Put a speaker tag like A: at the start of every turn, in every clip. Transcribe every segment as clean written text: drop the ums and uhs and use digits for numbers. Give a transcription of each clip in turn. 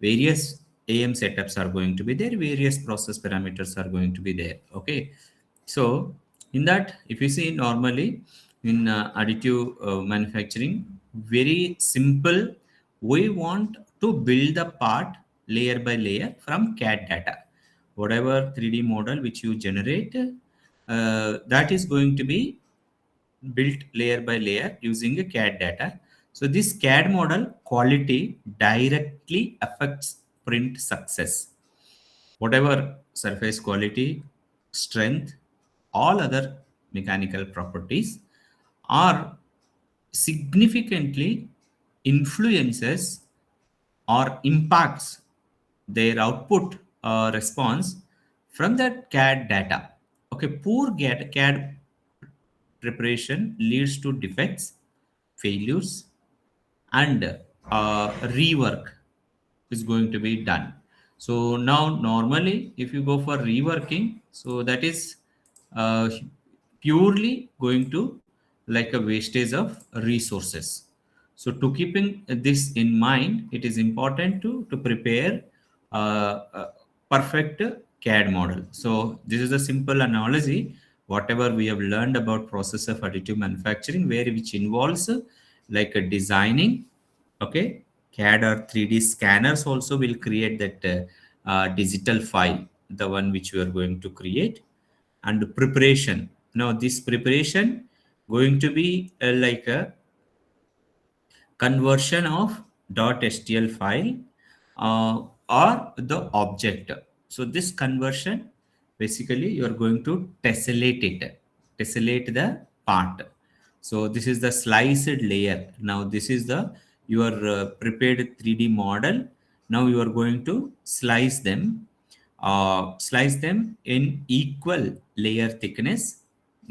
A: various AM setups are going to be there, various process parameters are going to be there. Okay, so in that, if you see normally in additive manufacturing, very simple, we want to build the part layer by layer from CAD data. Whatever 3D model which you generate, that is going to be built layer by layer using a CAD data. So this CAD model quality directly affects print success. Whatever surface quality, strength, all other mechanical properties are significantly influences or impacts their output response from that CAD data. Okay, poor CAD preparation leads to defects, failures, and rework is going to be done. So now normally if you go for reworking, so that is uh, purely going to like a wastage of resources. So to keeping this in mind, it is important to prepare a perfect CAD model. So this is a simple analogy whatever we have learned about process of additive manufacturing, where which involves like a designing. Okay, CAD or 3D scanners also will create that digital file, the one which we are going to create. And preparation, now this preparation going to be like a conversion of .stl file or the object. So this conversion, basically you are going to tessellate the part. So this is the sliced layer. Now this is the your prepared 3D model. Now you are going to slice them in equal layer thickness.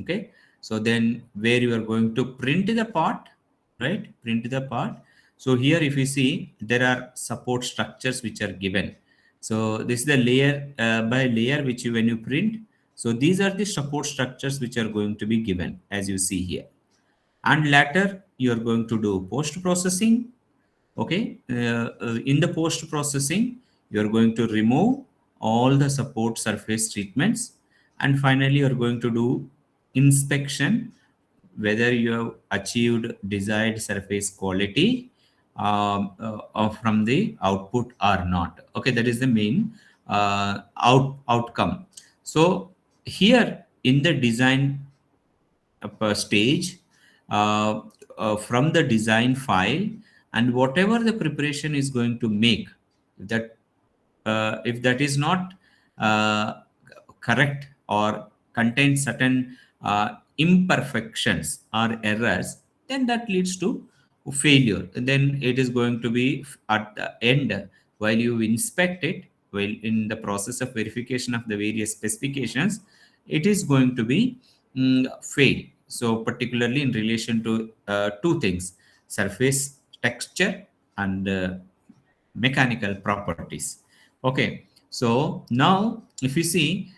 A: Okay, so then where you are going to print the part, right? Print the part. So here if you see, there are support structures which are given. So this is the layer by layer which you when you print. So these are the support structures which are going to be given as you see here. And later you are going to do post processing. Okay, in the post processing you are going to remove all the support surface treatments, and finally you are going to do inspection whether you have achieved desired surface quality from the output or not. Okay, that is the main outcome. So here in the design per stage, uh, from the design file, and whatever the preparation is going to make, that if that is not uh, correct or contains certain imperfections or errors, then that leads to failure. Then it is going to be at the end, while you inspect it, while in the process of verification of the various specifications, it is going to be fail. So particularly in relation to two things: surface texture and mechanical properties. Okay, so now if you see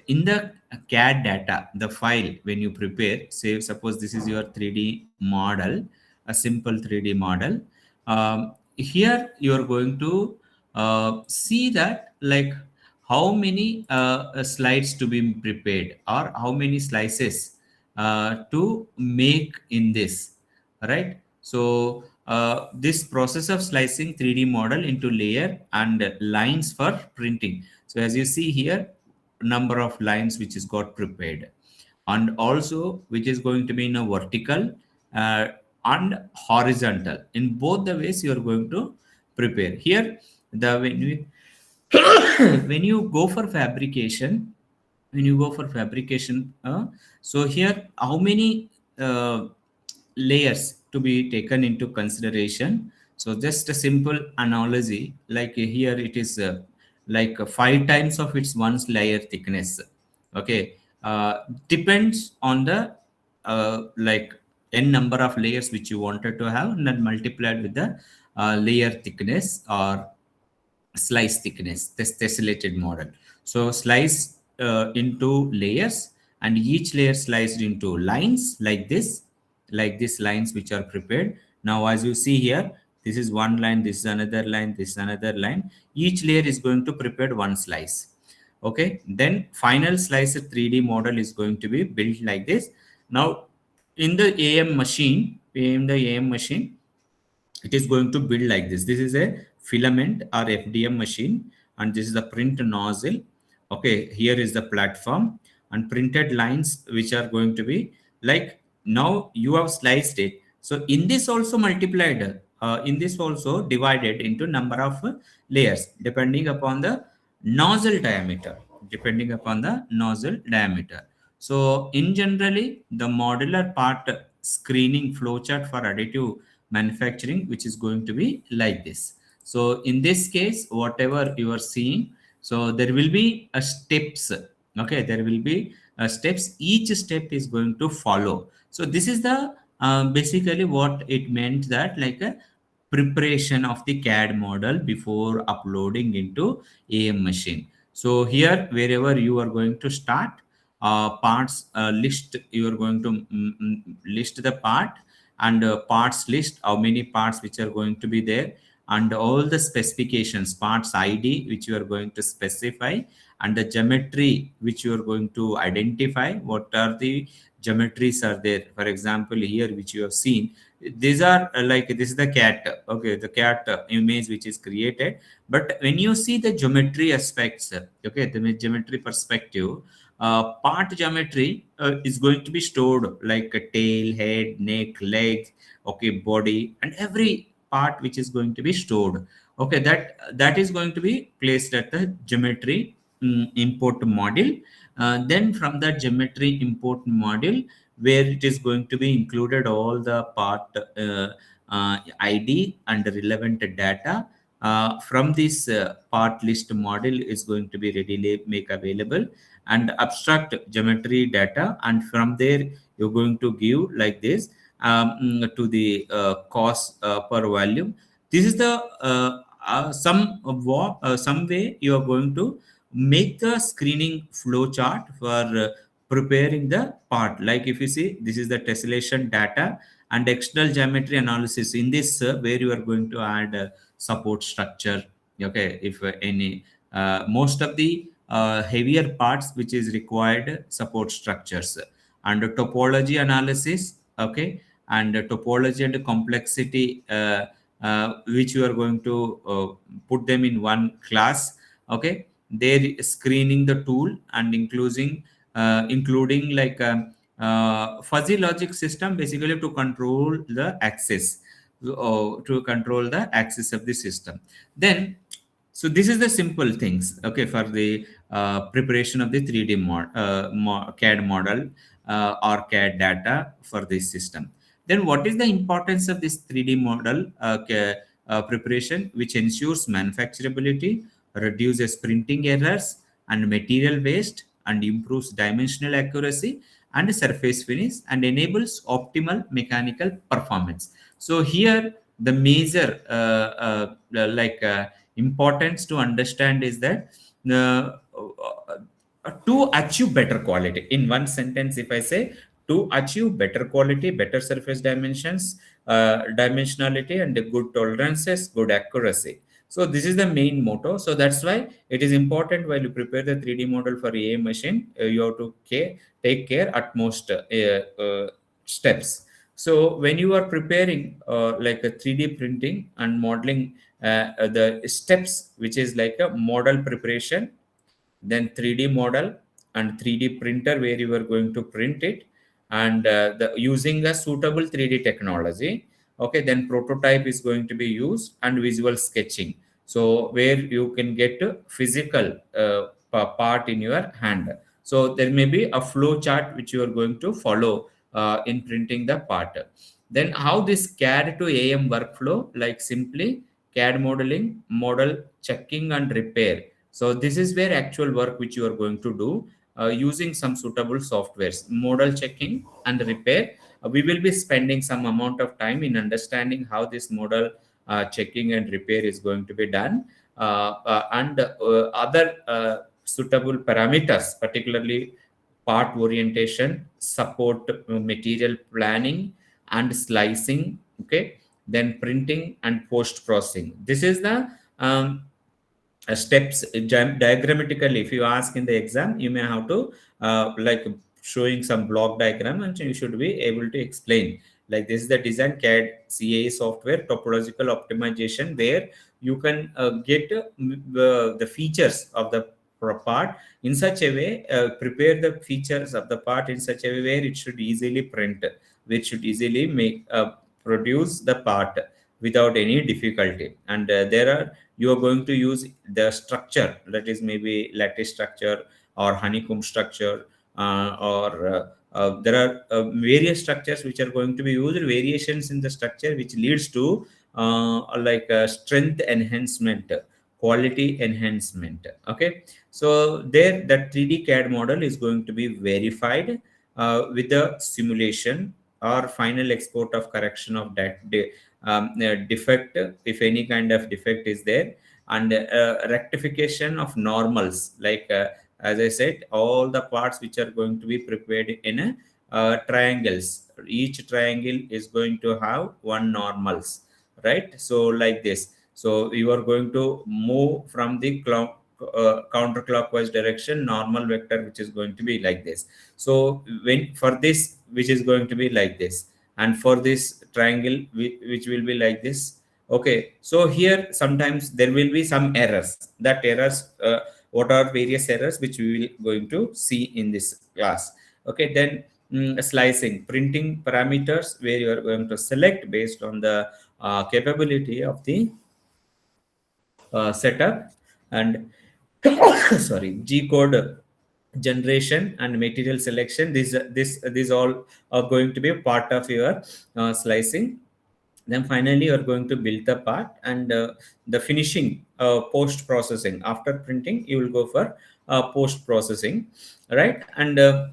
A: in the CAD data, the file when you prepare, say suppose this is your 3D model, a simple 3D model. Here you are going to see that like how many slides to be prepared or how many slices to make in this, right? So this process of slicing 3D model into layer and lines for printing. So as you see here, number of lines which is got prepared, and also which is going to be in a vertical uh, and horizontal. In both the ways you are going to prepare. Here the when we when you go for fabrication, so here how many layers to be taken into consideration. So just a simple analogy, like here it is like 5 times of its one's layer thickness. Okay, depends on the like n number of layers which you wanted to have, and then multiplied with the layer thickness or slice thickness, this tessellated model. So slice into layers, and each layer sliced into lines like this lines which are prepared. Now as you see here, this is one line, this is another line, this is another line. Each layer is going to prepare one slice. Okay, then final slice 3D model is going to be built like this. Now in the AM machine, it is going to build like this. This is a filament or FDM machine, and this is the print nozzle. Okay, here is the platform and printed lines which are going to be like, now you have sliced it. So in this also multiplied, in this also divided into number of layers depending upon the nozzle diameter, depending upon the nozzle diameter. So in generally, the modular part screening flowchart for additive manufacturing, which is going to be like this. So in this case, whatever you are seeing, so there will be a steps. Okay, there will be steps. Each step is going to follow. So this is the basically what it meant, that like a preparation of the CAD model before uploading into AM machine. So here, wherever you are going to start, parts list, you are going to list the part, and parts list how many parts which are going to be there, and all the specifications, parts ID which you are going to specify, and the geometry which you are going to identify. What are the geometries are there? For example, here which you have seen, these are like, this is the cat. Okay, the cat image which is created. But when you see the geometry aspects, okay, the geometry perspective, part geometry is going to be stored like a tail, head, neck, legs, okay, body, and every part which is going to be stored. Okay, that is going to be placed at the geometry import module. Then from that geometry import module, where it is going to be included all the part ID and relevant data, from this part list model is going to be readily make available, and abstract geometry data, and from there you're going to give like this, to the cost per volume. This is the some way you are going to make the screening flow chart for preparing the part. Like if you see, this is the tessellation data and external geometry analysis. In this, where you are going to add support structure. Okay, if any, most of the heavier parts which is required support structures, and topology analysis. Okay, and topology and complexity, which you are going to put them in one class. Okay, they're screening the tool and including like fuzzy logic system, basically to control the access, to control the access of the system. Then, so this is the simple things, okay, for the preparation of the 3D CAD model or CAD data for this system. Then what is the importance of this 3D model preparation, which ensures manufacturability, reduces printing errors and material waste, and improves dimensional accuracy and surface finish, and enables optimal mechanical performance. So here the major importance to understand is that to achieve better quality, in one sentence if I say, to achieve better quality, better surface dimensions, dimensionality, and good tolerances, good accuracy. So this is the main motto. So that's why it is important while you prepare the 3D model for AM machine, you have to take care at most steps. So when you are preparing like a 3D printing and modeling, the steps which is like a model preparation, then 3D model and 3D printer where you are going to print it, and using a suitable 3D technology. Okay, then prototype is going to be used, and visual sketching. So where you can get a physical part in your hand. So there may be a flow chart which you are going to follow in printing the part. Then how this CAD to AM workflow, like simply CAD modeling, model checking and repair. So this is where actual work which you are going to do using some suitable softwares, model checking and repair. We will be spending some amount of time in understanding how this model checking and repair is going to be done, and other suitable parameters, particularly part orientation, support material planning and slicing. Okay, then printing and post processing. This is the steps diagrammatically. If you ask in the exam, you may have to like showing some block diagram, and you should be able to explain like this is the design CAD CAE software topological optimization, where you can get the features of the part in such a way, prepare the features of the part in such a way where it should easily print, which should easily make produce the part without any difficulty. And there are, you are going to use the structure, that is maybe lattice structure or honeycomb structure, or there are various structures which are going to be used, variations in the structure which leads to like strength enhancement, quality enhancement. Okay, so there that 3D CAD model is going to be verified with the simulation or final export of correction of that defect, if any kind of defect is there, and rectification of normals, like as I said, all the parts which are going to be prepared in a triangles. Each triangle is going to have one normals, right? So like this. So you are going to move from the counterclockwise direction, normal vector, which is going to be like this. So when for this, which is going to be like this, and for this triangle, which will be like this. Okay, so here sometimes there will be some errors. That errors, what are various errors which we will going to see in this class. Okay, then slicing, printing parameters, where you are going to select based on the capability of the setup, and sorry, G code generation and material selection. These all are going to be a part of your slicing. Then finally you are going to build the part, and the finishing, post processing. After printing, you will go for post processing, right? And the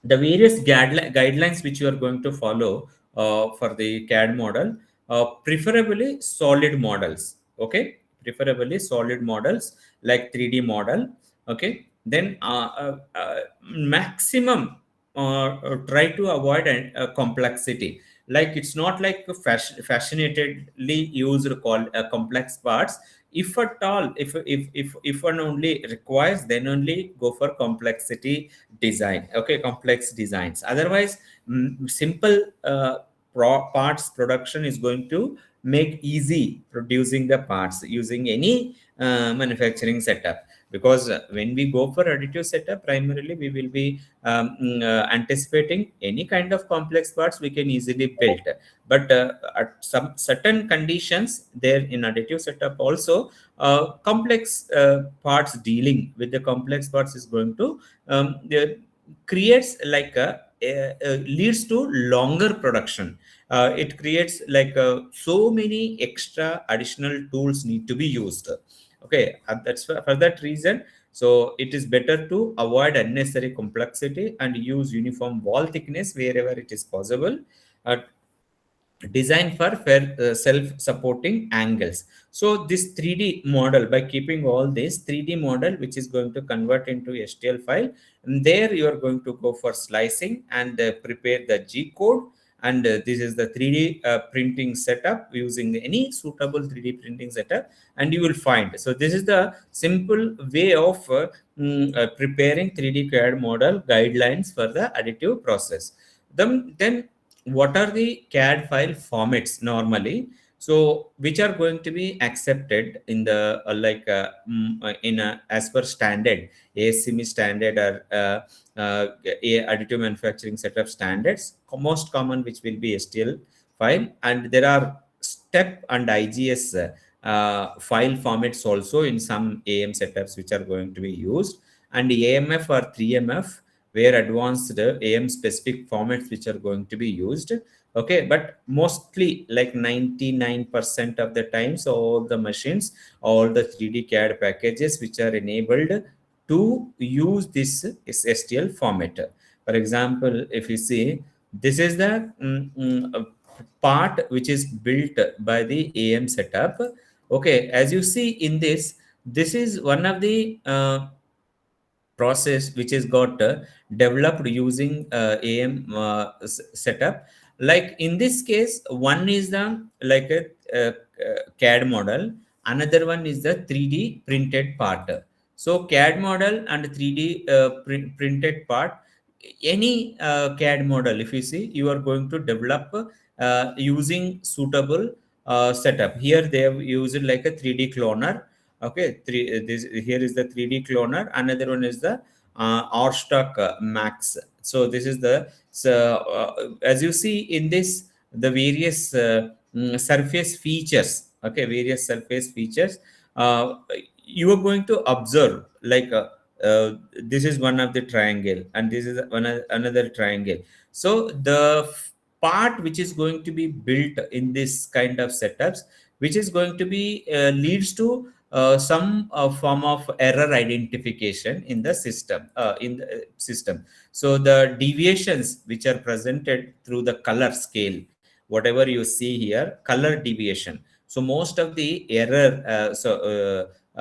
A: various guidelines which you are going to follow for the CAD model, preferably solid models. Okay, preferably solid models like 3D model. Okay, then maximum try to avoid complexity. Like it's not like a fashionatedly used called complex parts. If at all, if one only requires, then only go for complexity design. Okay, complex designs. Otherwise, simple parts production is going to make easy producing the parts using any manufacturing setup. Because when we go for additive setup, primarily we will be anticipating any kind of complex parts we can easily build. But at some certain conditions there in additive setup also, complex parts, dealing with the complex parts is going to creates like leads to longer production. It creates like so many extra additional tools need to be used. Okay, and that's for that reason. So it is better to avoid unnecessary complexity and use uniform wall thickness wherever it is possible. Uh, Design for self-supporting angles. So this 3D model, by keeping all this 3D model, which is going to convert into STL file, and there you are going to go for slicing and prepare the G code. And this is the 3D printing setup using any suitable 3D printing setup, and you will find. So this is the simple way of preparing 3D CAD model guidelines for the additive process. Then what are the CAD file formats normally? So which are going to be accepted in the in a, as per standard, ASME standard, or a additive manufacturing setup standards. Most common which will be STL file, and there are STEP and IGS file formats also in some AM setups which are going to be used, and AMF or 3MF, where advanced AM specific formats which are going to be used. Okay, but mostly like 99% of the times, all the machines, all the 3D CAD packages which are enabled to use this STL format. For example, if you see, this is the part which is built by the AM setup. Okay, as you see in this is one of the process which is got developed using AM setup. Like in this case, one is the like a CAD model, another one is the 3D printed part. So CAD model and 3D printed part, any CAD model, if you see, you are going to develop using suitable setup. Here they have used like a 3D cloner. Okay, this here is the 3D cloner. Another one is the RStock Max. So this is the, so as you see in this, the various surface features. Okay, various surface features. Uh, you are going to observe like this is one of the triangle, and this is another triangle. So the part which is going to be built in this kind of setups, which is going to be leads to some form of error identification in the system, so the deviations which are presented through the color scale, whatever you see here, color deviation. So most of the error,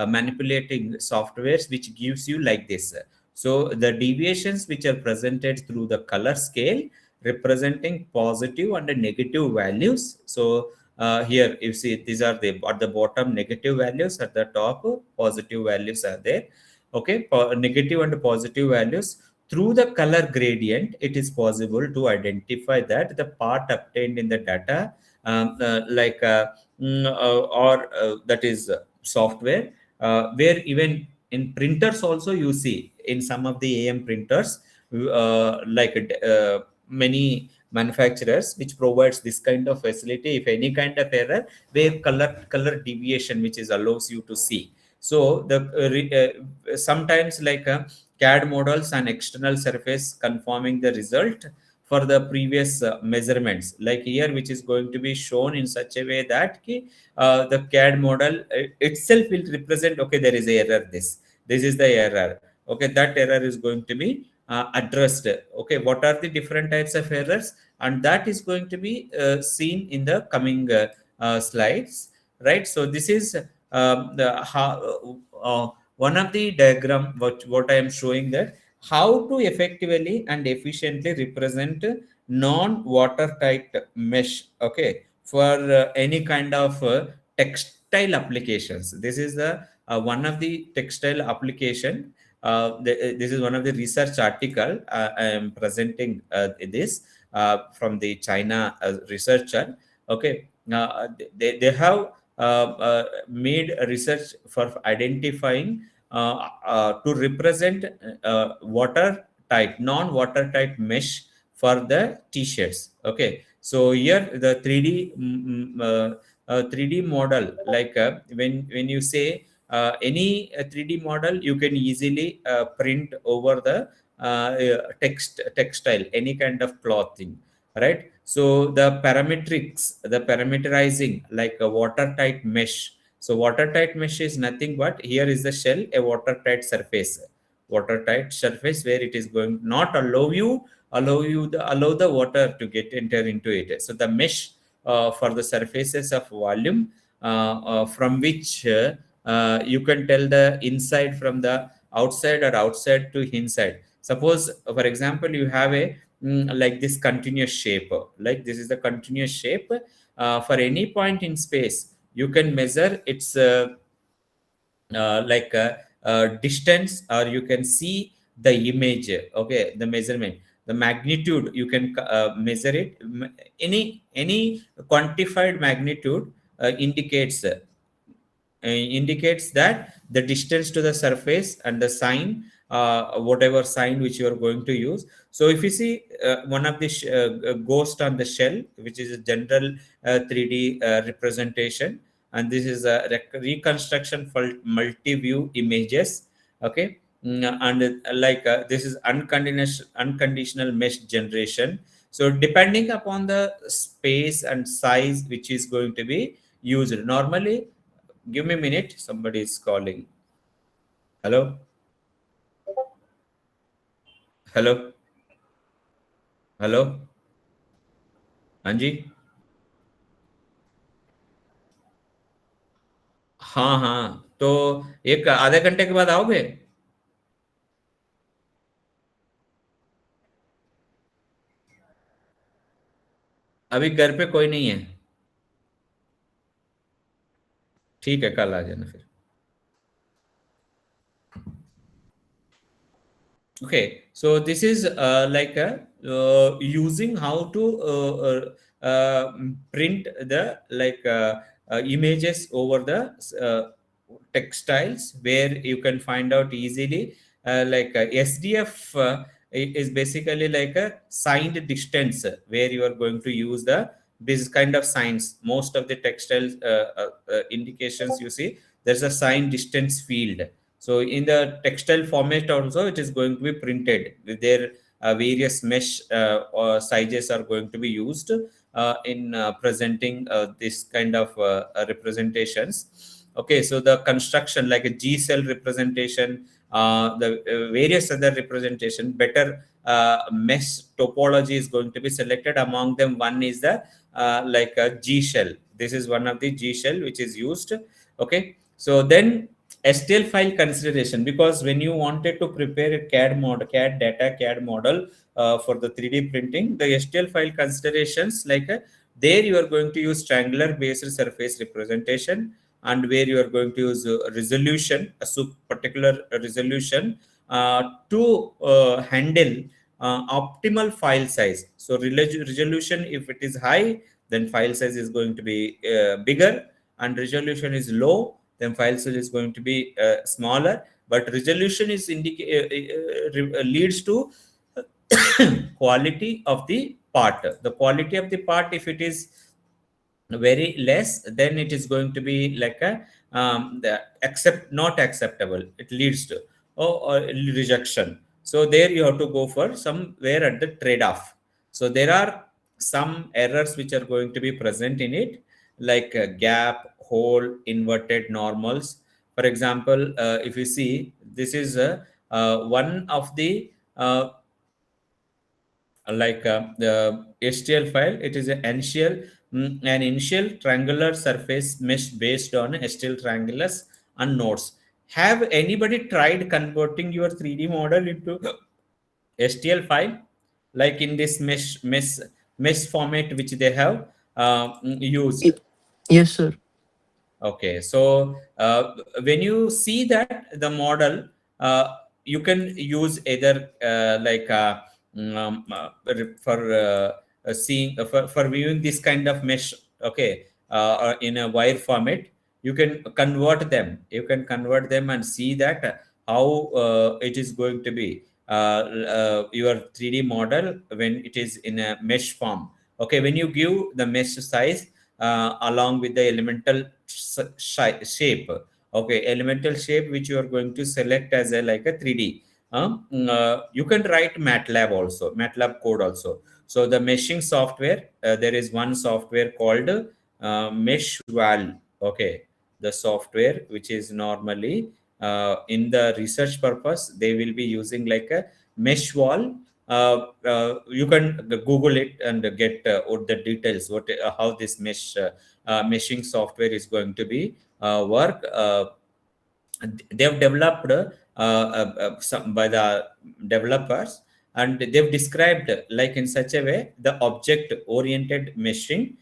A: manipulating softwares which gives you like this. So the deviations which are presented through the color scale, representing positive and negative values. So here you see these are the at the bottom negative values, at the top positive values are there. Okay, negative and positive values. Through the color gradient, it is possible to identify that the part obtained in the data, like that is software, where even in printers also you see in some of the AM printers, like many manufacturers which provides this kind of facility. If any kind of error, where color deviation which is allows you to see. So the sometimes like CAD models and external surface conforming the result for the previous measurements, like here, which is going to be shown in such a way that the CAD model itself will represent, okay, there is a error, this is the error. Okay, that error is going to be addressed. Okay, what are the different types of errors, and that is going to be seen in the coming slides, right? So this is the how one of the diagram what I am showing, that how to effectively and efficiently represent non-watertight mesh, okay, for any kind of textile applications. This is the one of the textile application. This is one of the research article I am presenting this from the China researcher. Okay, they have made a research for identifying to represent watertight, non-watertight mesh for the t-shirts. Okay, so here the 3D 3D model, like when you say any 3D model, you can easily print over the textile, any kind of clothing, right? So the parametrics, the parameterizing, like a watertight mesh. So watertight mesh is nothing but, here is the shell, a watertight surface where it is going not allow the water to get enter into it. So the mesh for the surfaces of volume, from which you can tell the inside from the outside or outside to inside. Suppose, for example, you have a like this continuous shape, like this is the continuous shape. For any point in space, you can measure its like distance, or you can see the image. Okay, the measurement, the magnitude, you can measure it. Any quantified magnitude indicates that the distance to the surface and the sign, whatever sign which you are going to use. So if you see one of the ghost on the shell, which is a general 3D representation, and this is a reconstruction for multi-view images. Okay. And like this is unconditional mesh generation. So depending upon the space and size which is going to be used, normally, give me a minute, somebody is calling. Hello, hello, hello, हाँ जी, हाँ हाँ, तो एक आधे घंटे के बाद आओगे? अभी घर पे कोई नहीं है, ठीक है कल आ जाना फिर। Okay, so this is like using how to print the images over the textiles, where you can find out easily. SDF is basically like a signed distance, where you are going to use the this kind of signs. Most of the textile indications you see, there's a sign distance field. So in the textile format also, it is going to be printed with their various mesh or sizes are going to be used in presenting this kind of representations. Okay, so the construction like a G cell representation, the various other representation, better mesh topology is going to be selected. Among them, one is the like a G shell. This is one of the G shell which is used. Okay, so then STL file consideration, because when you wanted to prepare a CAD model, CAD data, CAD model for the 3D printing, the STL file considerations there you are going to use triangular based surface representation, and where you are going to use resolution, a particular resolution to handle optimal file size. So resolution, if it is high, then file size is going to be bigger, and resolution is low, then file size is going to be smaller. But resolution is leads to quality of the part. The quality of the part, if it is very less, then it is going to be like a the accept not acceptable, it leads to or rejection. So there you have to go for somewhere at the trade-off. So there are some errors which are going to be present in it, like gap, hole, inverted normals. For example, if you see, this is one of the the STL file. It is an initial triangular surface mesh based on STL triangulars and nodes. Have anybody tried converting your 3D model into STL file, like in this mesh format which they have used?
B: Yes, sir.
A: Okay, so when you see that the model, you can use either for seeing for viewing this kind of mesh. Okay, in a wire format, you can convert them. You can convert them and see that how it is going to be your 3D model when it is in a mesh form. Okay, when you give the mesh size along with the elemental shape. Okay, elemental shape which you are going to select as a like a 3D. You can write MATLAB also, MATLAB code also. So the meshing software, there is one software called Meshval. Okay, the software which is normally in the research purpose, they will be using like a Meshwall. You can Google it and get what the details, what how this meshing software is going to be work. They've developed some by the developers, and they've described like in such a way the object oriented meshing,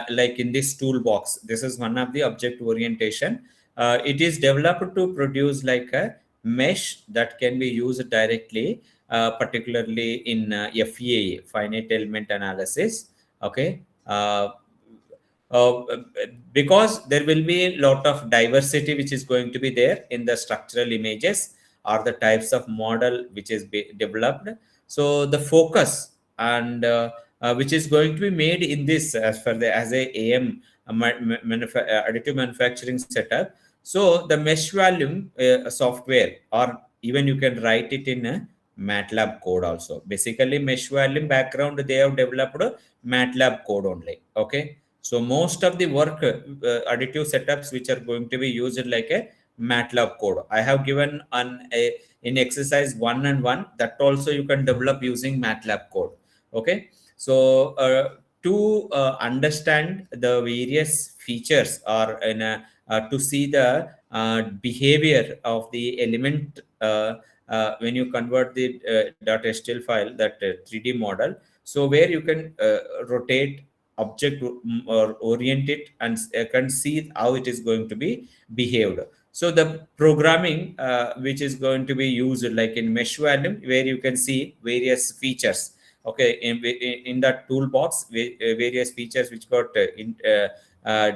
A: like in this toolbox. This is one of the object orientation. It is developed to produce like a mesh that can be used directly, particularly in FEA, finite element analysis. Okay, uh, because there will be a lot of diversity which is going to be there in the structural images or the types of model which is developed. So the focus and which is going to be made in this as for the as a AM additive manufacturing setup. So the mesh volume software, or even you can write it in a MATLAB code also. Basically, mesh volume background they have developed MATLAB code only. Okay, so most of the work additive setups which are going to be used like a MATLAB code. I have given in exercise 1 and 1 that also you can develop using MATLAB code. Okay, so to understand the various features, or in to see the behavior of the element when you convert the .htl file, that 3D model, so where you can rotate object or orient it and can see how it is going to be behaved. So the programming which is going to be used like in mesh volume, where you can see various features. Okay, in that toolbox, various features which got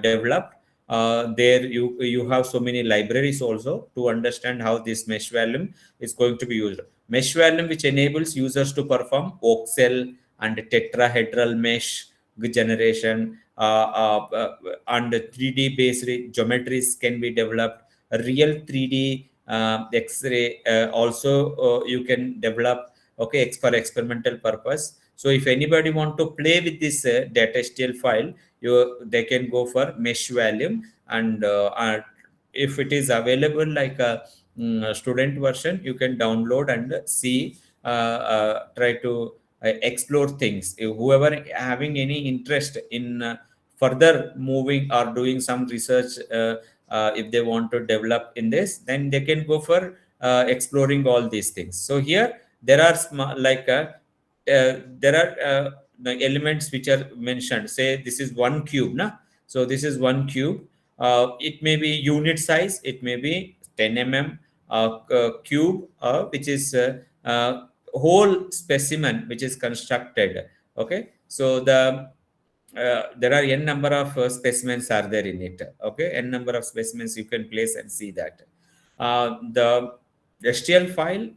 A: developed. There you have so many libraries also to understand how this mesh volume is going to be used. Mesh volume, which enables users to perform voxel and tetrahedral mesh generation, and 3D based geometries can be developed. A real 3D X-ray also you can develop. Okay, for experimental purpose. So if anybody want to play with this data STL file, they can go for mesh volume, and if it is available like a student version, you can download and see, try to explore things. Whoever having any interest in further moving or doing some research, if they want to develop in this, then they can go for exploring all these things. So here there are there are the elements which are mentioned. Say this is one cube, na? So this is one cube. It may be unit size, it may be 10 mm cube, which is whole specimen which is constructed. Okay, so there are n number of specimens are there in it. Okay, n number of specimens you can place and see that. The STL file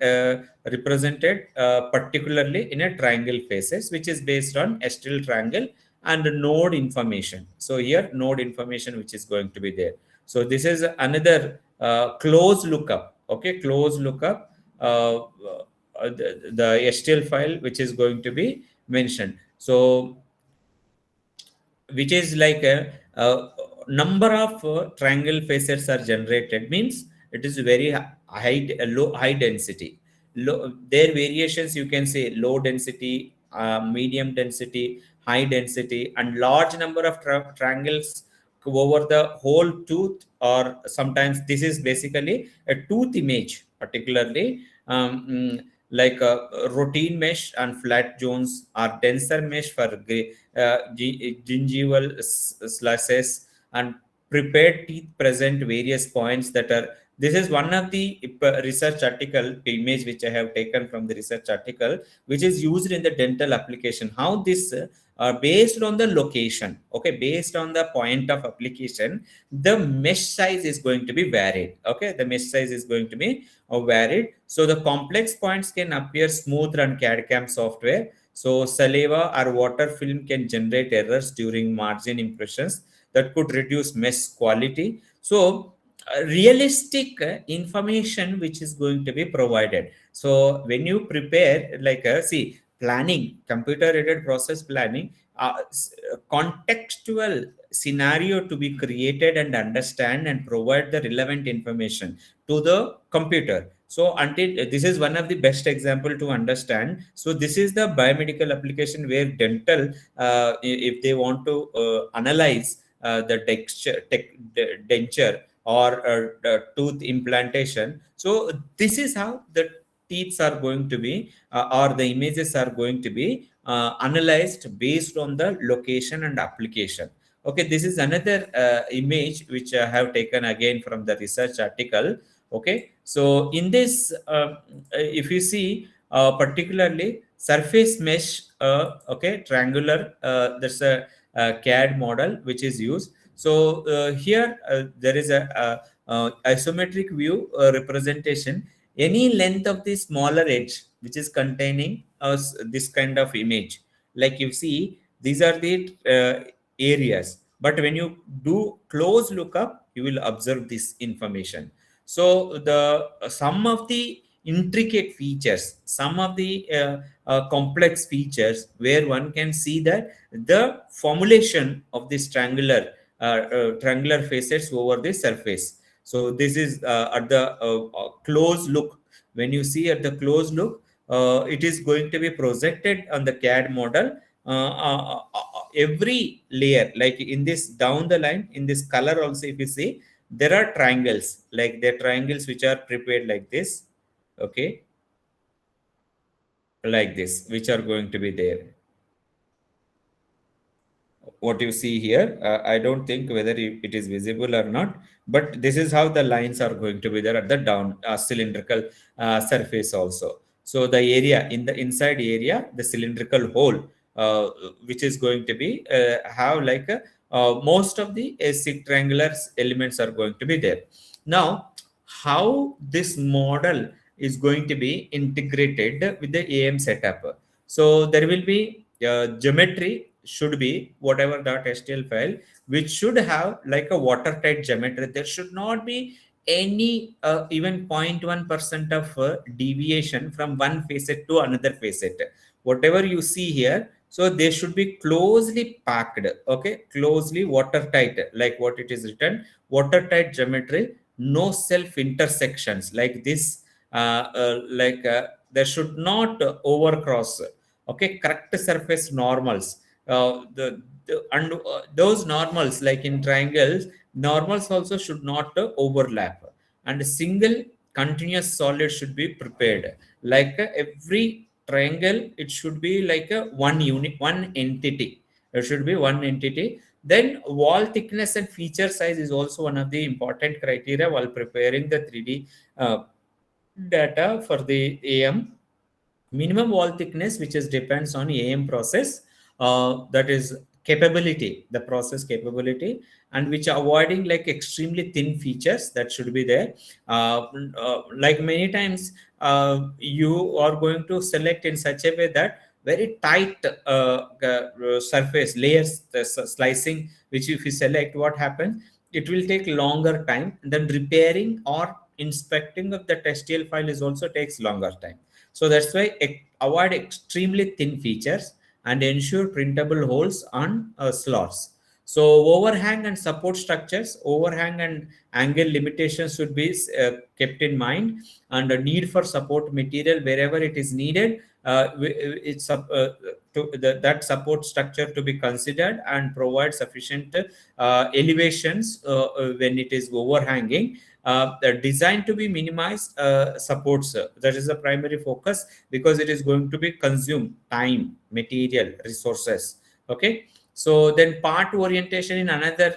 A: represented particularly in a triangle faces, which is based on STL triangle and node information. So here node information which is going to be there. So this is another close lookup. Okay, close lookup, the STL file which is going to be mentioned. So which is like a number of triangle faces are generated, means it is very high density. Their variations you can say low density, medium density, high density, and large number of triangles over the whole tooth, or sometimes this is basically a tooth image particularly. Like routine mesh and flat zones are denser mesh for gingival slices, and prepared teeth present various points that are. This is one of the research article image which I have taken from the research article, which is used in the dental application. How this based on the location, okay, based on the point of application, the mesh size is going to be varied. Okay, the mesh size is going to be varied. So the complex points can appear smooth on CAD/CAM software. So saliva or water film can generate errors during margin impressions that could reduce mesh quality. So realistic information which is going to be provided. So when you prepare, like see, planning, computer aided process planning, contextual scenario to be created and understand and provide the relevant information to the computer. So until this is one of the best example to understand. So this is the biomedical application where dental, if they want to analyze the denture or tooth implantation. So this is how the teeth are going to be, or the images are going to be analyzed based on the location and application. Okay, this is another image which I have taken again from the research article. Okay, so in this, if you see particularly surface mesh, okay, triangular, there's a CAD model which is used. So here there is a isometric view representation. Any length of the smaller edge which is containing this kind of image, like you see, these are the areas. But when you do close lookup, you will observe this information. So the some of the intricate features, some of the complex features, where one can see that the formulation of this triangular facets over the surface. So this is at the close look. When you see at the close look, it is going to be projected on the CAD model. Every layer, like in this down the line, in this color also, if you see, there are triangles, like the triangles which are prepared like this. Okay, like this, which are going to be there. what you see here. I don't think whether it is visible or not, but this is how the lines are going to be there at the down cylindrical surface also. So the area in the inside area, the cylindrical hole, uh, which is going to be have like most of the triangular elements are going to be there. Now, how this model is going to be integrated with the AM setup? So there will be geometry should be whatever .stl file, which should have like a watertight geometry. There should not be any even 0.1% of deviation from one facet to another facet. Whatever you see here, so they should be closely packed, okay, closely watertight, like what it is written, watertight geometry, no self intersections like this. There should not overcross, okay, correct surface normals. Those normals, like in triangles, normals also should not overlap, and a single continuous solid should be prepared. Like every triangle, it should be like a one unit, one entity. It should be one entity. Then wall thickness and feature size is also one of the important criteria while preparing the 3D data for the AM. Minimum wall thickness, which is depends on AM process, that is capability, the process capability, and which are avoiding like extremely thin features that should be there. Like many times, you are going to select in such a way that very tight surface layers, the slicing, which if you select, what happens, it will take longer time. Then repairing or inspecting of the textile file is also takes longer time. So that's why avoid extremely thin features and ensure printable holes on slots. So overhang and support structures, overhang and angle limitations should be kept in mind, and the need for support material wherever it is needed. That support structure to be considered and provide sufficient elevations when it is overhanging. Designed to be minimized supports. That is the primary focus, because it is going to be consume time, material, resources. Okay. So then part orientation in another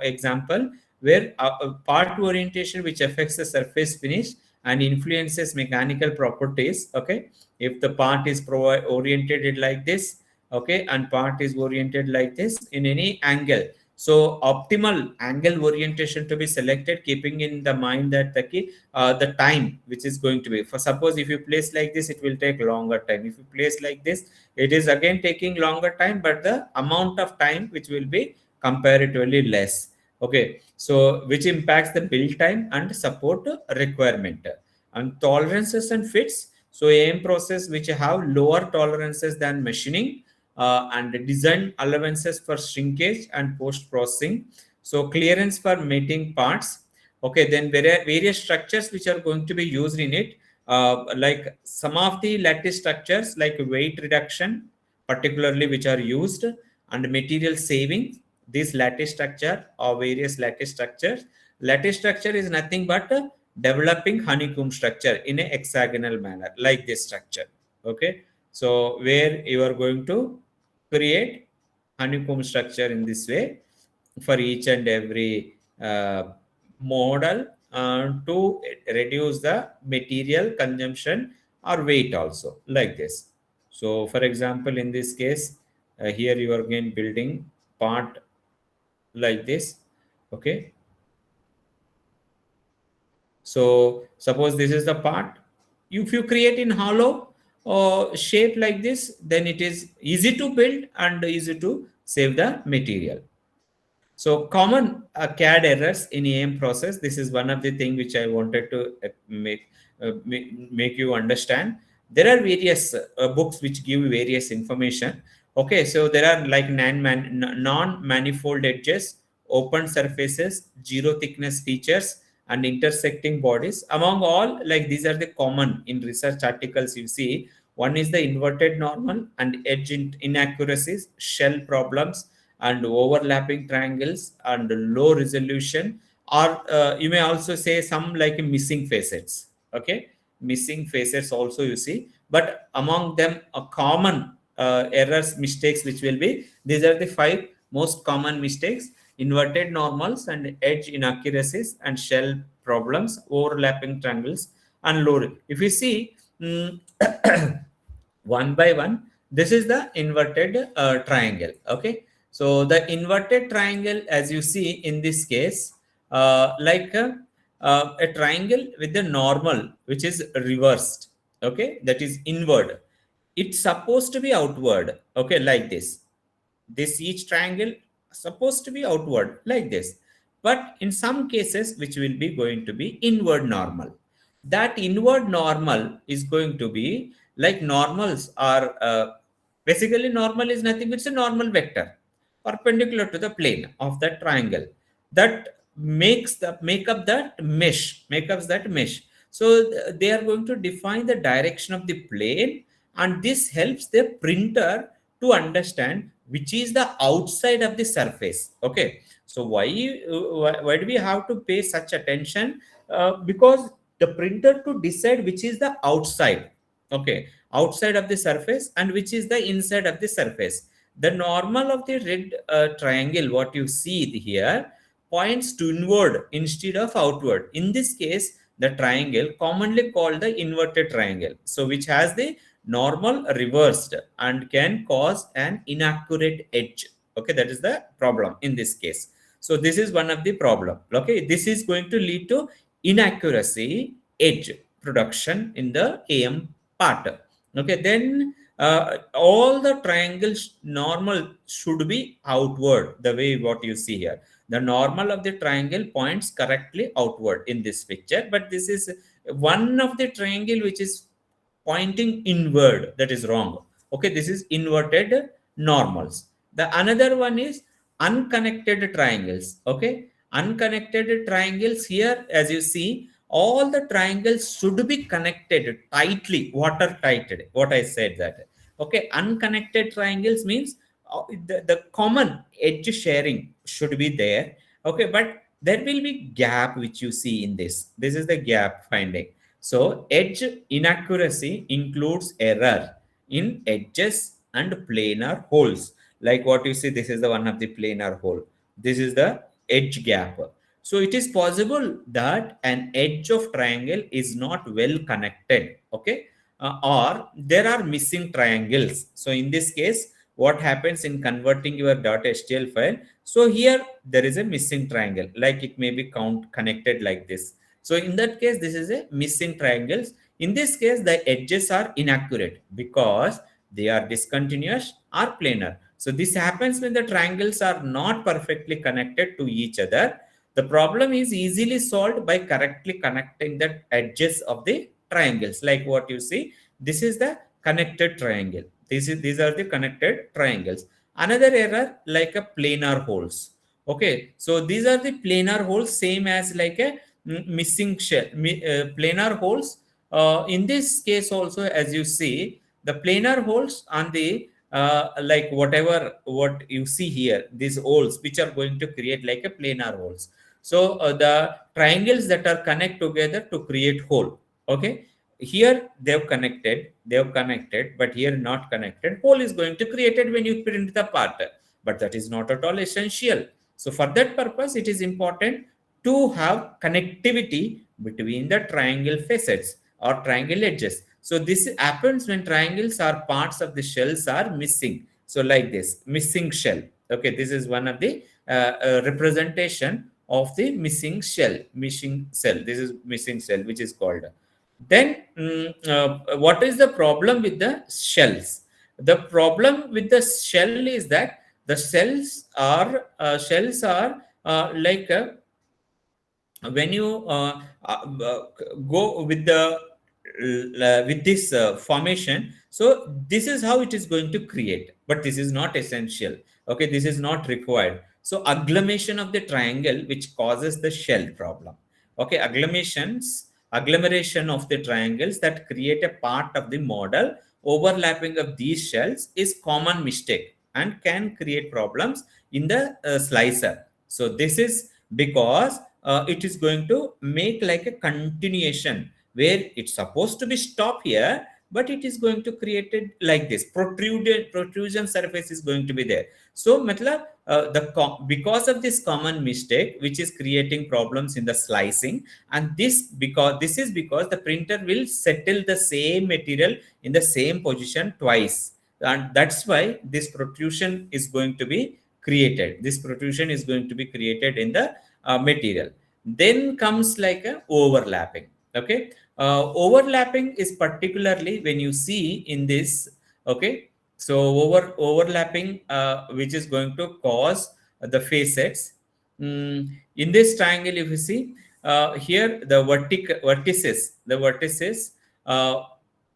A: example, where part orientation which affects the surface finish and influences mechanical properties. Okay. If the part is oriented like this, okay, and part is oriented like this in any angle, so optimal angle orientation to be selected, keeping in the mind that the time which is going to be, for suppose if you place like this, it will take longer time. If you place like this, it is again taking longer time, but the amount of time which will be comparatively less. Okay, so which impacts the build time and support requirement. And tolerances and fits. So AM process which have lower tolerances than machining, and design allowances for shrinkage and post processing. So clearance for mating parts. Okay, then there are various structures which are going to be used in it. Like some of the lattice structures, like weight reduction, particularly which are used, and material saving. This lattice structure or various lattice structures. Lattice structure is nothing but developing honeycomb structure in a hexagonal manner, like this structure. Okay, so where you are going to create honeycomb structure in this way for each and every model, to reduce the material consumption or weight also, like this. So for example, in this case, here you are again building part like this. Okay, so suppose this is the part. If you create in hollow shape like this, then it is easy to build and easy to save the material. So common CAD errors in AM process. This is one of the thing which I wanted to make you understand. There are various books which give various information. Okay, so there are like non-manifold edges, open surfaces, zero thickness features, and intersecting bodies. Among all, like these are the common in research articles you see. One is the inverted normal and edge inaccuracies, shell problems, and overlapping triangles and low resolution, or you may also say some like missing facets. Okay, missing facets also you see, but among them a common errors, mistakes which will be, these are the 5 most common mistakes: inverted normals and edge inaccuracies and shell problems, overlapping triangles, and load. If you see, one by one, this is the inverted triangle. Okay, so the inverted triangle, as you see in this case, like a triangle with the normal which is reversed, okay, that is inward. It's supposed to be outward, okay, like this each triangle supposed to be outward like this, but in some cases which will be going to be inward normal. That inward normal is going to be like, normals are basically, normal is nothing but it's a normal vector perpendicular to the plane of that triangle, that make up that mesh. So they are going to define the direction of the plane, and this helps the printer to understand which is the outside of the surface. Okay, so why do we have to pay such attention? Because the printer to decide which is the outside, okay, outside of the surface, and which is the inside of the surface. The normal of the red triangle, what you see here, points to inward instead of outward. In this case, the triangle commonly called the inverted triangle, so which has the normal reversed and can cause an inaccurate edge. Okay, that is the problem in this case. So this is one of the problem. Okay, this is going to lead to inaccuracy edge production in the AM part. Okay, then all the triangles normal should be outward, the way what you see here. The normal of the triangle points correctly outward in this picture, but this is one of the triangle which is pointing inward, that is wrong. Okay, this is inverted normals. The another one is unconnected triangles. Okay, unconnected triangles, here as you see, all the triangles should be connected tightly, watertighted, what I said that. Okay, unconnected triangles means the common edge sharing should be there. Okay, but there will be gap which you see in this is the gap finding. So edge inaccuracy includes error in edges and planar holes. Like what you see, this is the one of the planar hole. This is the edge gap. So it is possible that an edge of triangle is not well connected. Okay, or there are missing triangles. So in this case, what happens in converting your .html file? So here there is a missing triangle, like it may be connected like this. So in that case, this is a missing triangles. In this case, the edges are inaccurate because they are discontinuous or planar. So this happens when the triangles are not perfectly connected to each other. The problem is easily solved by correctly connecting the edges of the triangles. Like what you see, this is the connected triangle. These are the connected triangles. Another error, like a planar holes. Okay, so these are the planar holes, same as like a missing shell, planar holes. In this case also, as you see, the planar holes on the like whatever what you see here, these holes which are going to create like a planar holes. So the triangles that are connect together to create hole. Okay, here they've connected, but here not connected. Hole is going to created when you print the part, but that is not at all essential. So for that purpose, it is important to have connectivity between the triangle facets or triangle edges. So this happens when triangles or parts of the shells are missing. So like this, missing shell. Okay, this is one of the representation of the missing shell, missing cell. This is missing cell, which is called. Then, what is the problem with the shells? The problem with the shell is that the shells are like when you go with the with this formation. So this is how it is going to create, but this is not essential. Okay, this is not required. So agglomeration of the triangle which causes the shell problem. Okay, agglomeration of the triangles that create a part of the model, overlapping of these shells is common mistake and can create problems in the slicer. So this is because it is going to make like a continuation where it's supposed to be stop here, but it is going to create it like this. Protrusion surface is going to be there. So matlab, because of this common mistake which is creating problems in the slicing, and this is because the printer will settle the same material in the same position twice, and that's why this protrusion is going to be created. This protrusion is going to be created in the material. Then comes like a overlapping. Okay, overlapping is particularly when you see in this. Okay, so overlapping which is going to cause the facets. In this triangle, if you see here, the vertices uh,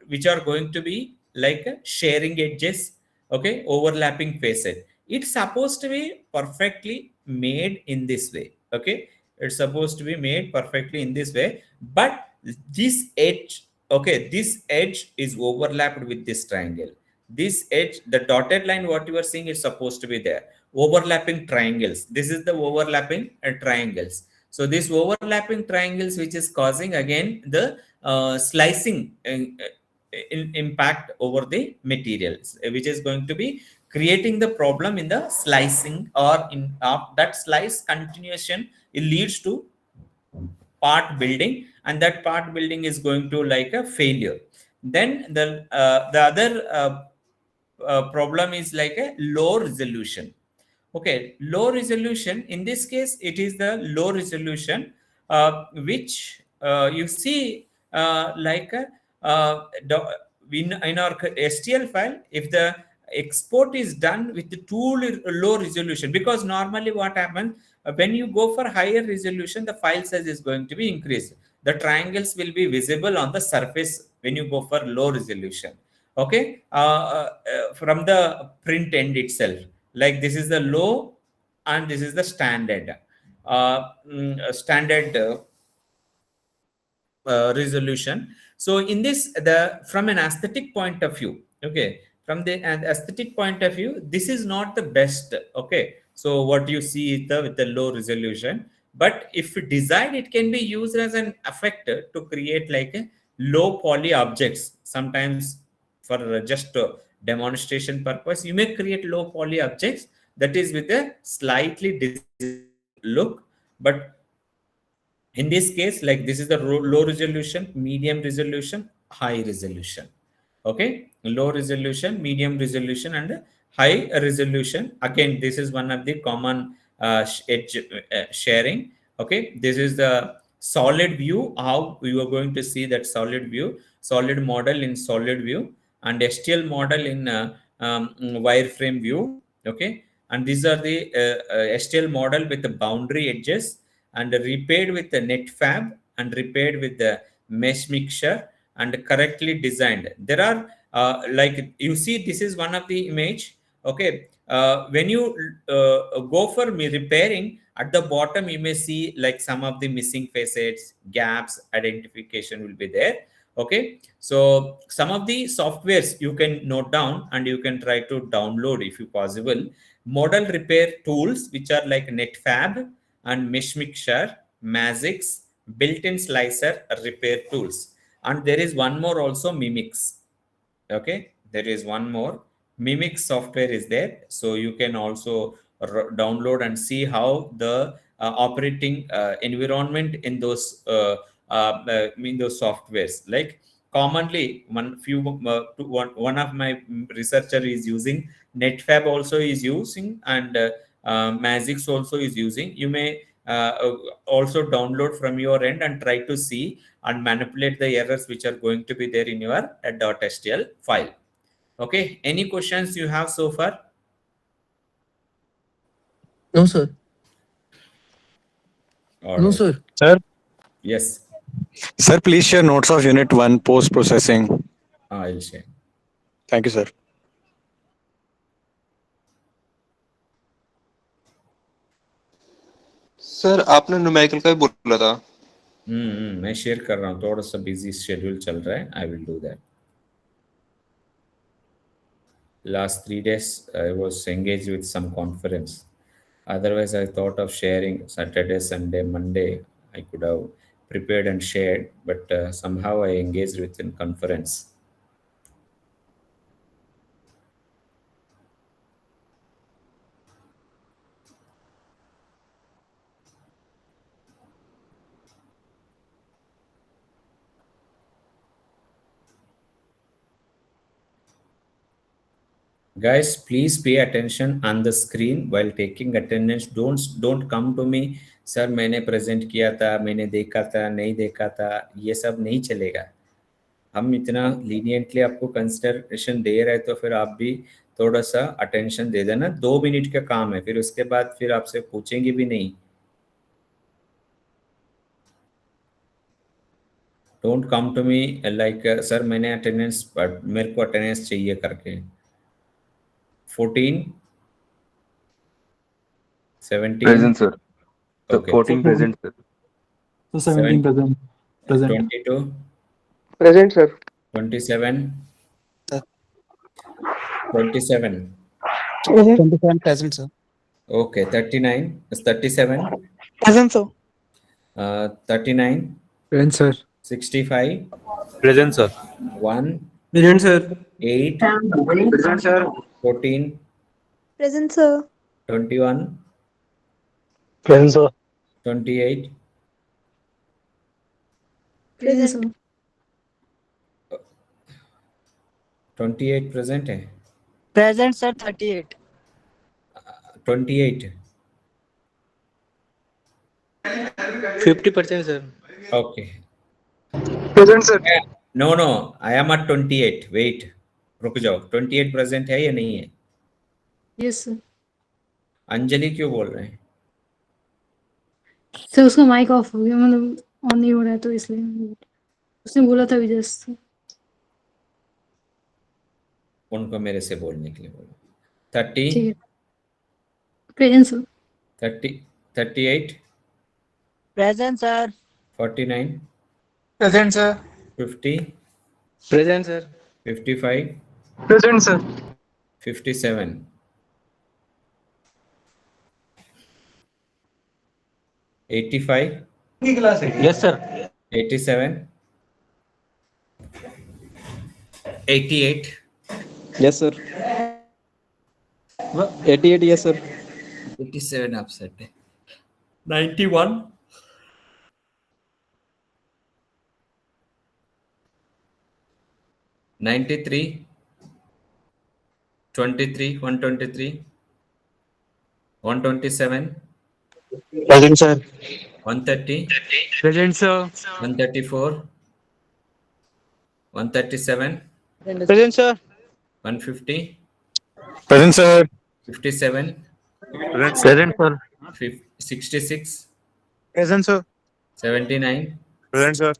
A: which are going to be like sharing edges, okay, overlapping facet. It's supposed to be perfectly made in this way. Okay, it's supposed to be made perfectly in this way, but this edge, okay, this edge is overlapped with this triangle. This edge, the dotted line what you are seeing, is supposed to be there. Overlapping triangles, this is the overlapping triangles. So this overlapping triangles which is causing again the slicing impact over the materials, which is going to be creating the problem in the slicing, or in that slice continuation, it leads to part building, and that part building is going to like a failure. Then the other problem is like a low resolution. Okay, low resolution, in this case it is the low resolution which you see like in our STL file, if the export is done with the too low resolution, because normally what happens when you go for higher resolution, the file size is going to be increased. The triangles will be visible on the surface when you go for low resolution. Okay, from the print end itself, like this is the low and this is the standard standard resolution. So in this, the from an aesthetic point of view, okay, from the an aesthetic point of view, this is not the best. Okay, so what you see is the with the low resolution, but if desired, it can be used as an effector to create like a low poly objects. Sometimes for just demonstration purpose, you may create low poly objects that is with a slightly look. But in this case, like this is the low resolution, medium resolution, high resolution. Okay, low resolution, medium resolution, and high resolution. Again, this is one of the common edge sharing. Okay, this is the solid view, how you are going to see that solid view, solid model in solid view, and STL model in wireframe view. Okay, and these are the STL model with the boundary edges, and repaired with the net fab, and repaired with the mesh mixture, and correctly designed. There are like you see, this is one of the image. Okay, when you go for repairing, at the bottom you may see like some of the missing facets, gaps identification will be there. Okay, so some of the softwares you can note down and you can try to download if you possible. Model repair tools which are like netfab and mesh mixture, Magix, built-in slicer repair tools. And there is one more also, Mimix. Okay, there is one more, Mimix software is there. So you can also download and see how the operating environment in those in those softwares. Like commonly, one of my researcher is using netfab, also is using, and Magix also is using. You may also download from your end and try to see and manipulate the errors which are going to be there in your .stl file. Okay, any questions you have so far?
B: No, sir.
A: All
B: No,
A: right.
B: sir.
C: Sir,
A: Yes,
C: sir, please share notes of Unit 1 post processing.
A: I'll share.
C: Thank you, sir.
D: Sir आपने numerical का भी बोला था.
A: मैं share कर रहा हूँ, थोड़ा सा बिजी शेड्यूल चल रहा है. I will do that. Last 3 days I was engaged with some conference. Otherwise, I thought of sharing Saturday, Sunday, Monday. I could have prepared and shared, but somehow I engaged with in conference. Guys, please pay attention on the screen while taking attendance. Don't come to me, sir मैंने present किया था, मैंने देखा था, नहीं देखा था, ये सब नहीं चलेगा. हम इतना लीनियंटली आपको कंसिडरेशन दे रहे तो फिर आप भी थोड़ा सा अटेंशन दे देना. 2 मिनट का काम है, फिर उसके बाद फिर आपसे पूछेंगे भी नहीं. Don't come to me like sir मैंने अटेंडेंस, मेरे को अटेंडेंस चाहिए करके. 14 17
B: Present, sir. So
A: Okay.
B: 14 present, sir.
E: So 17 present.
A: 22
D: present sir.
A: 27 27
F: 27 present, sir.
A: Okay. 39 37
F: Present, sir.
A: 39
E: Present, sir.
A: 65
B: Present, sir.
A: 1
E: Present, sir.
A: 8
B: Present, sir.
A: 14
G: Present, sir.
A: 21
F: Present, sir.
A: 28
G: Present, sir.
A: 28 present है.
F: Present, sir. 38.
A: 28
F: 50%, sir.
A: Okay.
D: Present sir.
A: No, I am at 28. Wait, रुक जाओ. 28 present है या नहीं है?
G: Yes, sir.
A: Anjali क्यों बोल रहे हैं?
G: सर उसका माइक ऑफ हो गया, मतलब ऑन नहीं हो रहा है तो इसलिए उसने बोला था विजय से.
A: उनको मेरे से बोलने के लिए बोलो. 30
G: ठीक है. Present, sir.
A: 30 38
F: Present, sir.
A: 49
F: Present, sir.
A: 50
F: Present, sir.
A: 55
D: present sir.
A: 57 85
F: Yes, sir.
A: 87 88
F: Yes, sir. 88, yes, sir.
A: 87 upset है. 91 93 23 123 127
F: Present, sir.
A: 130
F: Present, sir.
A: 134 137
F: Present, sir.
A: 150
C: Present, sir.
A: 57
F: Present, sir.
A: 66
F: Present, sir.
A: 79
C: Present, sir.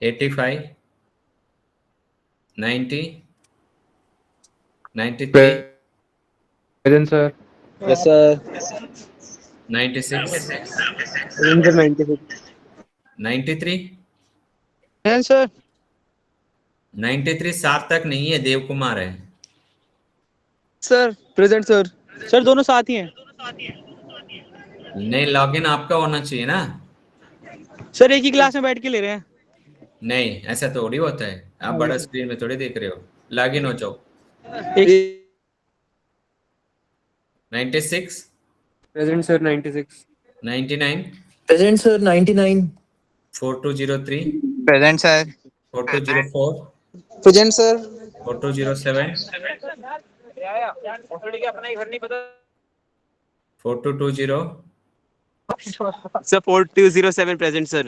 A: 85 90 93
F: Present, sir. Yes, sir.
A: 96
F: Present, sir. 96.
A: 93
F: Present, sir.
A: 93 सार्थक नहीं है, देव कुमार है.
F: Sir. Present, sir. Sir, दोनों साथ ही हैं.
A: नहीं, login आपका होना चाहिए ना.
F: सर एक ही क्लास में बैठ के ले रहे हैं.
A: नहीं, ऐसा थोड़ी होता है. आप बड़ा स्क्रीन में थोड़ी देख रहे हो. लॉगिन हो जाओ.
F: एक
A: 96
F: Present, sir. 96.
A: 99
H: Present, sir. 99.
A: 4203
F: Present, sir.
A: 4204
F: Present, sir.
A: 4207 4220
F: Sir, 4207 present, sir.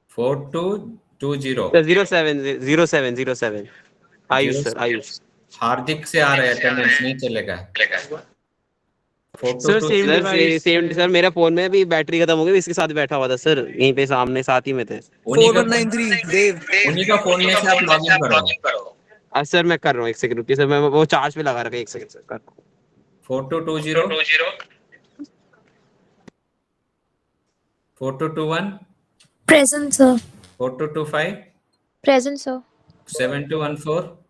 A: 4220.
F: Sir, 07. Ayush, sir. Ayush.
A: हार्दिक से आ रहा है, अटेंडेंस नहीं चलेगा.
F: सर सेम सर मेरा फोन में भी बैटरी खत्म हो गई, इसके साथ बैठा हुआ था सर, यहीं पे सामने साथ ही में थे.
H: 4193. Dev.
A: उन्हीं का फोन में से आप लॉगिन करो.
F: सर मैं कर रहा हूँ, एक सेकंड रुकिए सर, मैं वो चार्ज पे लगा रखा है, एक सेकंड सर कर रहा हूँ.
A: 4220 4221
G: Present, sir.
A: 4225
G: Present, sir.
A: 7214